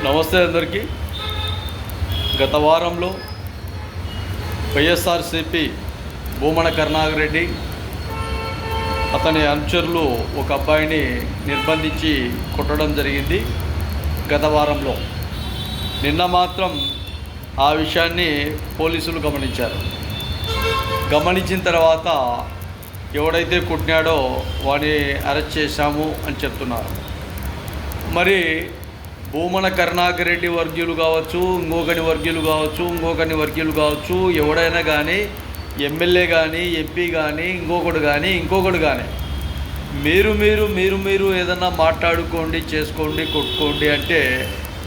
నమస్తే అందరికీ. గత వారంలో వైఎస్ఆర్సీపీ భూమన కరుణాకరెడ్డి అతని అనుచరులు ఒక అబ్బాయిని నిర్బంధించి కొట్టడం జరిగింది. గత వారంలో నిన్న మాత్రం ఆ విషయాన్ని పోలీసులు గమనించారు. గమనించిన తర్వాత ఎవడైతే కొట్టినాడో వాడిని అరెస్ట్ చేశాము అని చెప్తున్నారు. మరి భూమన కరుణాకరెడ్డి వర్గీయులు కావచ్చు, ఇంకొకని వర్గీయులు కావచ్చు, ఎవడైనా కానీ, ఎమ్మెల్యే కానీ, ఎంపీ కానీ, ఇంకొకడు కానీ మీరు ఏదన్నా మాట్లాడుకోండి, చేసుకోండి, కొట్టుకోండి అంటే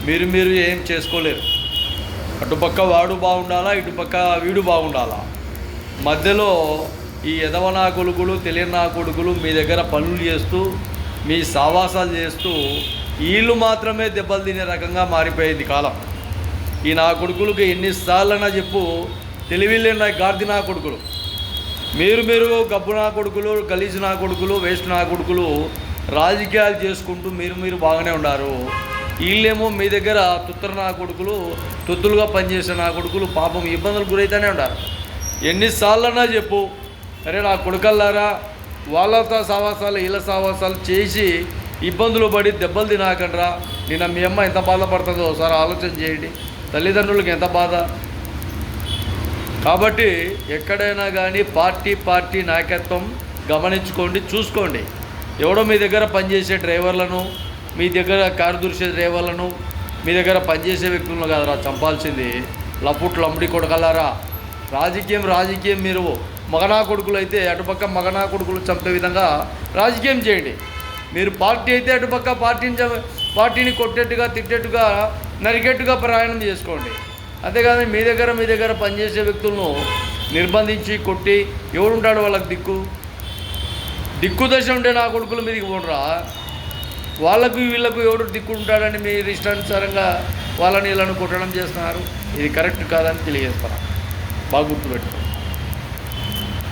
మీరు ఏం చేసుకోలేరు. అటుపక్క వాడు బాగుండాలా, ఇటుపక్క వీడు బాగుండాలా. మధ్యలో ఈ ఎదవనా కొడుకులు, తెలియనా కొడుకులు మీ దగ్గర పనులు చేస్తూ, మీ సావాసాలు చేస్తూ వీళ్ళు మాత్రమే దెబ్బలు తినే రకంగా మారిపోయింది కాలం. ఈ నా కొడుకులకి ఎన్నిసార్లన్నా చెప్పు, తెలివిలేని గార్ది నా కొడుకులు, మీరు గబ్బు నా కొడుకులు, గలీజు నా కొడుకులు, వేస్ట్ నా కొడుకులు రాజకీయాలు చేసుకుంటూ మీరు బాగానే ఉన్నారు. వీళ్ళేమో మీ దగ్గర తుత్తర నా కొడుకులు, తొత్తులుగా పనిచేసే నా కొడుకులు పాపం ఇబ్బందులకు గురైతేనే ఉన్నారు. ఎన్నిసార్లన్నా చెప్పు, అరే నా కొడుకల్లారా, వాళ్ళతో సావాసాలు వీళ్ళ సావాసాలు చేసి ఇబ్బందులు పడి దెబ్బలు తినాకండ్రా. నిన్న మీ అమ్మ ఎంత బాధపడుతుందో ఒకసారి ఆలోచన చేయండి. తల్లిదండ్రులకు ఎంత బాధ. కాబట్టి ఎక్కడైనా కానీ పార్టీ నాయకత్వం గమనించుకోండి, చూసుకోండి. ఎవడో మీ దగ్గర పనిచేసే డ్రైవర్లను, మీ దగ్గర కారు దురిసే డ్రైవర్లను, మీ దగ్గర పనిచేసే వ్యక్తులను కాదురా చంపాల్సింది. లపుట్లు అమ్ముడి కొడకల్లారా. రాజకీయం మీరు మగనా కొడుకులు అయితే అటుపక్క మగనా కొడుకులు చంపే విధంగా రాజకీయం చేయండి. మీరు పార్టీ అయితే అటుపక్క పార్టీని కొట్టేట్టుగా, తిట్టేట్టుగా, నరికేట్టుగా ప్రయాణం చేసుకోండి. అంతేకాదు మీ దగ్గర పనిచేసే వ్యక్తులను నిర్బంధించి కొట్టి ఎవడుంటాడు వాళ్ళకి దిక్కు దశ ఉంటే నా కొడుకులు మీదకి పోండ్రా. వీళ్ళకు ఎవడు దిక్కు ఉంటాడని మీరు ఇష్టానుసారంగా వాళ్ళని కొట్టడం చేస్తున్నారు. ఇది కరెక్ట్ కాదని తెలియజేస్తున్నారు. బాగా గుర్తుపెట్టుకోండి.